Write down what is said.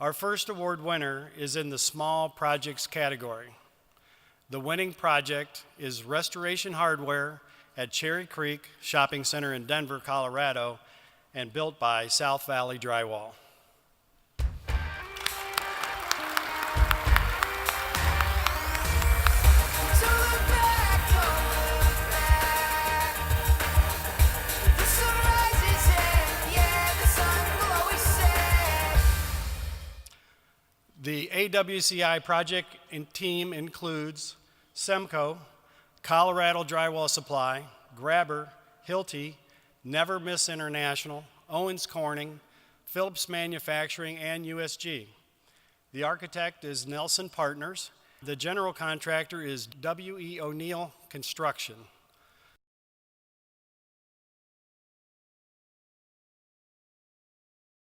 Our first award winner is in the small projects category. The winning project is Restoration Hardware at Cherry Creek Shopping Center in Denver, Colorado, and built by South Valley Drywall. The AWCI project team includes Semco, Colorado Drywall Supply, Grabber, Hilti, Never Miss International, Owens Corning, Phillips Manufacturing, and USG. The architect is Nelson Partners. The general contractor is W.E. O'Neill Construction.